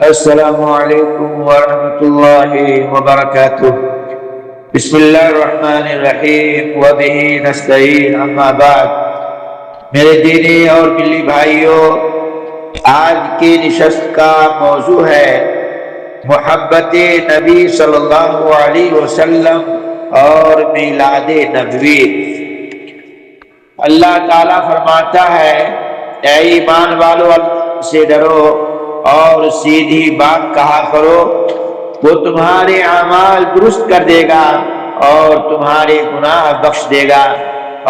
السلام علیکم ورحمۃ اللہ وبرکاتہ۔ بسم اللہ الرحمن الرحیم وبہ نستعین، اما بعد۔ میرے دینی اور ملی بھائیوں، آج کی نشست کا موضوع ہے محبت نبی صلی اللہ علیہ وسلم اور میلاد نبوی۔ اللہ تعالیٰ فرماتا ہے، اے ایمان والو، اللہ سے ڈرو اور سیدھی بات کہا کرو، وہ تمہارے اعمال درست کر دے گا اور تمہارے گناہ بخش دے گا۔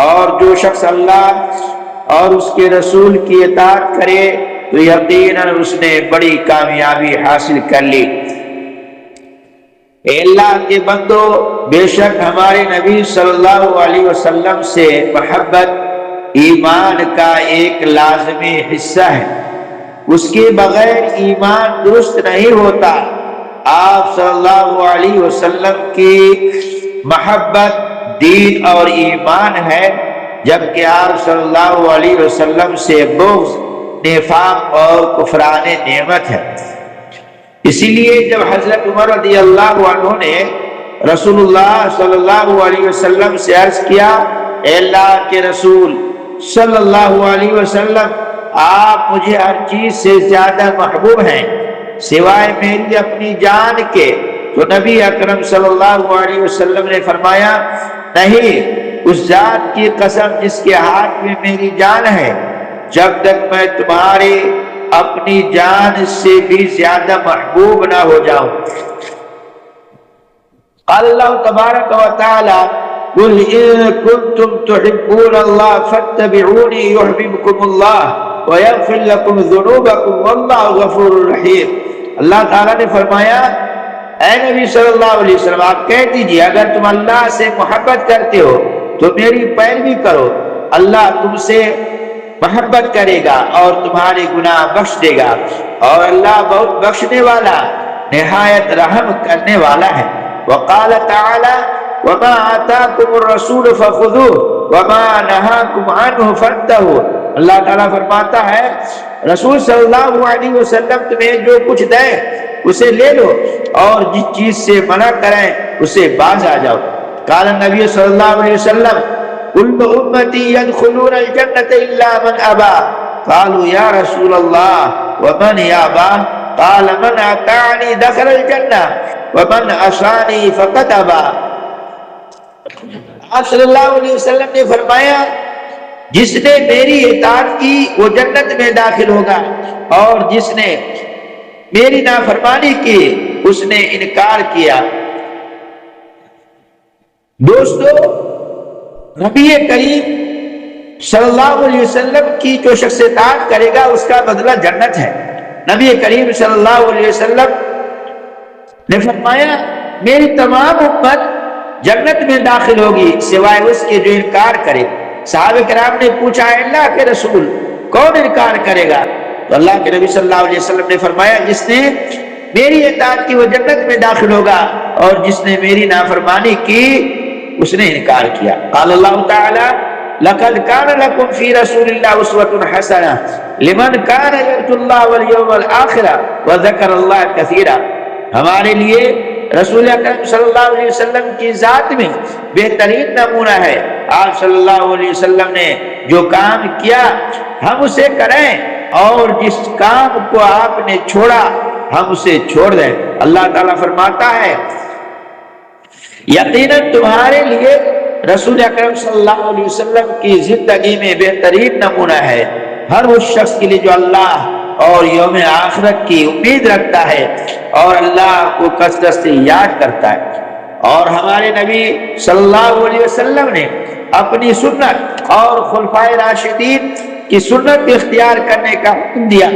اور جو شخص اللہ اور اس کے رسول کی اطاعت کرے تو یقیناً اس نے بڑی کامیابی حاصل کر لی۔ اے اللہ کے بندو، بے شک ہمارے نبی صلی اللہ علیہ وسلم سے محبت ایمان کا ایک لازمی حصہ ہے، اس کے بغیر ایمان درست نہیں ہوتا۔ آپ صلی اللہ علیہ وسلم کی محبت دین اور ایمان ہے، جبکہ آپ صلی اللہ علیہ وسلم سے بغض نفاق اور کفران نعمت ہے۔ اسی لیے جب حضرت عمر رضی اللہ عنہ نے رسول اللہ صلی اللہ علیہ وسلم سے عرض کیا، اے اللہ کے رسول صلی اللہ علیہ وسلم، آپ مجھے ہر چیز سے زیادہ محبوب ہیں سوائے میری اپنی جان کے، تو نبی اکرم صلی اللہ علیہ وسلم نے فرمایا، نہیں، اس ذات کی قسم جس کے ہاتھ میں میری جان ہے، جب تک میں تمہارے اپنی جان سے بھی زیادہ محبوب نہ ہو جاؤں۔ قال اللہ تبارک و تعالی، قل ان کنتم تحبون اللہ فاتبعونی یحببکم اللہ وَيَغْفِرْ لَكُمْ ذُنُوبَكُمْ وَاللَّهُ غَفُورٌ رَحِيمٌ۔ اللہ تعالیٰ نے فرمایا، اے نبی صلی اللہ علیہ وسلم، آپ کہہ دیجئے، اگر تم اللہ سے محبت کرتے ہو تو میری پیروی کرو، اللہ تم سے محبت کرے گا اور تمہارے گناہ بخش دے گا، اور اللہ بہت بخشنے والا، نہایت رحم کرنے والا ہے۔ وقال تعالی، وما آتاکم الرسول فخذوه وما نہاکم عنہ فانتہوا۔ اللہ تعالیٰ فرماتا ہے، رسول صلی اللہ علیہ وسلم تمہیں جو کچھ دیں اسے لے لو، اور جس چیز سے منع کریں اسے باز آ جاؤ۔ قال النبی صلی اللہ علیہ وسلم، کل امتی يدخلون الجنة الا من ابا۔ قالوا یا رسول اللہ ومن یابا؟ قال من اطاعنی دخل الجنة ومن عصانی فقد ابا۔ آپ صلی اللہ علیہ وسلم نے فرمایا، جس نے میری اطاعت کی وہ جنت میں داخل ہوگا، اور جس نے میری نافرمانی کی اس نے انکار کیا۔ دوستو، نبی کریم صلی اللہ علیہ وسلم کی جو شخص اطاعت کرے گا اس کا بدلہ جنت ہے۔ نبی کریم صلی اللہ علیہ وسلم نے فرمایا، میری تمام امت جنت میں داخل ہوگی سوائے اس کے جو انکار کرے۔ صحابہ کرام نے پوچھا، اے اللہ کے رسول، کون انکار کرے گا؟ تو اللہ کے نبی صلی اللہ علیہ وسلم نے فرمایا، جس نے میری اطاعت کی وہ جنت میں داخل ہوگا، اور جس نے میری نافرمانی کی اس نے انکار کیا۔ قال اللہ تعالی، لقد كان لكم في رسول الله اسوة حسنة لمن كان يرجو الله واليوم الآخر وذكر الله كثيرا۔ ہمارے لیے رسول اکرم صلی اللہ علیہ وسلم کی ذات میں بہترین نمونہ ہے۔ آپ صلی اللہ علیہ وسلم نے جو کام کیا ہم اسے کریں، اور جس کام کو آپ نے چھوڑا ہم اسے چھوڑ دیں۔ اللہ تعالیٰ فرماتا ہے، یقیناً تمہارے لیے رسول اکرم صلی اللہ علیہ وسلم کی زندگی میں بہترین نمونہ ہے ہر اس شخص کے لیے جو اللہ اور یوم آخرت کی امید رکھتا ہے اور اللہ کو کثرت سے یاد کرتا ہے۔ اور ہمارے نبی صلی اللہ علیہ وسلم نے اپنی سنت اور خلفائے راشدین کی سنت اختیار کرنے کا حکم دیا۔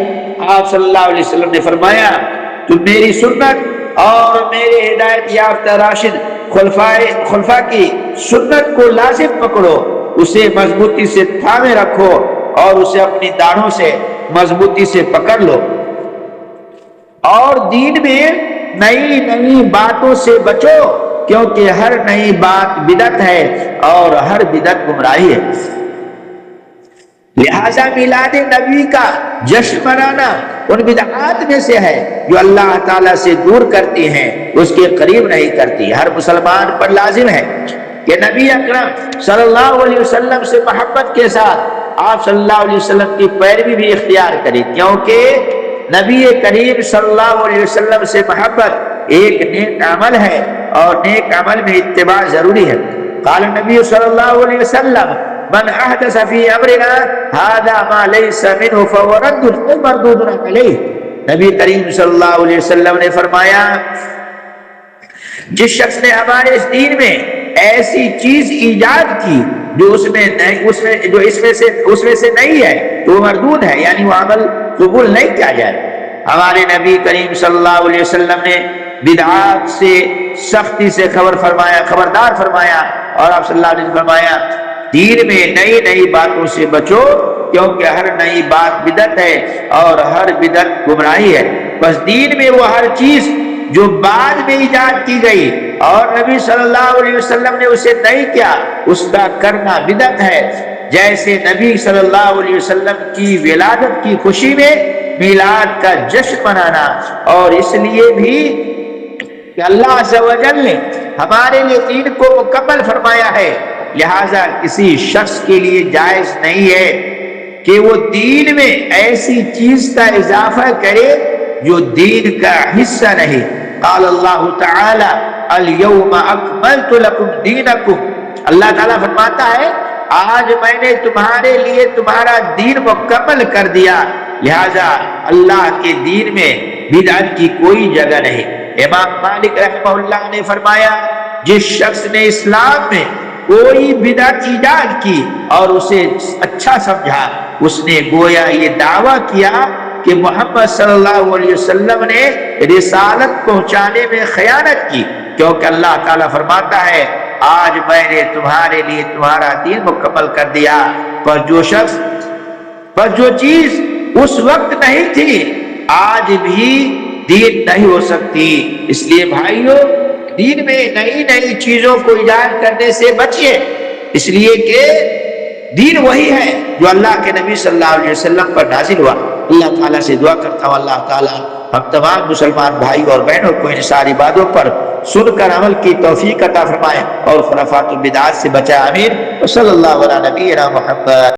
آپ صلی اللہ علیہ وسلم نے فرمایا، تم میری سنت اور میرے ہدایت یافتہ راشد خلفاء کی سنت کو لازم پکڑو، اسے مضبوطی سے تھامے رکھو اور اسے اپنی داڑھوں سے مضبوطی سے پکڑ لو، اور دین میں نئی نئی باتوں سے بچو، کیونکہ ہر نئی بات بدعت ہے اور ہر بدعت گمراہی ہے۔ لہذا میلاد نبی کا جشن منانا ان بدعات میں سے ہے جو اللہ تعالیٰ سے دور کرتی ہیں، اس کے قریب نہیں کرتی۔ ہر مسلمان پر لازم ہے کہ نبی اکرم صلی اللہ علیہ وسلم سے محبت کے ساتھ آپ صلی اللہ علیہ وسلم کی پیروی بھی اختیار کریں، کیونکہ نبی کریم صلی اللہ علیہ وسلم سے محبت ایک نیک عمل ہے اور نیک عمل میں اتباع ضروری ہے۔ قال النبی صلی اللہ علیہ وسلم من احدث فی امرنا هذا ما ليس منه فهو رد مردود علیہ۔ نبی کریم صلی اللہ علیہ وسلم نے فرمایا جس شخص نے ہمارے اس دین میں ایسی چیز ایجاد کی جو اس میں سے نہیں ہے تو وہ مردود ہے، یعنی وہ عمل قبول نہیں کیا جائے۔ ہمارے نبی کریم صلی اللہ علیہ وسلم نے بدعات سے سختی سے خبردار فرمایا، اور آپ صلی اللہ علیہ وسلم فرمایا دین میں نئی نئی باتوں سے بچو، کیونکہ ہر نئی بات بدعت ہے اور ہر بدعت گمراہی ہے۔ بس دین میں وہ ہر چیز جو بعد میں ایجاد کی گئی اور نبی صلی اللہ علیہ وسلم نے اسے نہیں کیا، اس کا کرنا بدعت ہے۔ جیسے نبی صلی اللہ علیہ وسلم کی ولادت کی خوشی میں میلاد کا جشن منانا، اور اس لیے بھی کہ اللہ عز و جل نے ہمارے لیے دین کو مکمل فرمایا ہے، لہذا کسی شخص کے لیے جائز نہیں ہے کہ وہ دین میں ایسی چیز کا اضافہ کرے جو دین کا حصہ نہیں۔ قال اللہ تعالی الیوم اکملت لکم دینکم، اللہ تعالیٰ فرماتا ہے آج میں نے تمہارے لیے تمہارا دین مکمل کر دیا، لہذا اللہ کے دین میں بدعت کی کوئی جگہ نہیں۔ امام مالک رحمہ اللہ نے فرمایا جس شخص نے اسلام میں کوئی بدعت ایجاد کی اور اسے اچھا سمجھا، اس نے گویا یہ دعویٰ کیا کہ محمد صلی اللہ علیہ وسلم نے رسالت پہنچانے میں خیانت کی، کیونکہ اللہ تعالیٰ فرماتا ہے آج میں نے تمہارے لیے تمہارا دین مکمل کر دیا۔ پر جو چیز اس وقت نہیں تھی آج بھی دین نہیں ہو سکتی۔ اس لیے بھائیوں دین میں نئی نئی چیزوں کو ایجاد کرنے سے بچیے، اس لیے کہ دین وہی ہے جو اللہ کے نبی صلی اللہ علیہ وسلم پر نازل ہوا۔ اللہ تعالیٰ سے دعا کرتا ہوں اللہ تعالیٰ ہم تمام مسلمان بھائی اور بہنوں کو ان ساری باتوں پر سن کر عمل کی توفیق عطا فرمائے اور خرافات و بدعات سے بچائے، آمین۔ وصلی اللہ علی نبینا محمد۔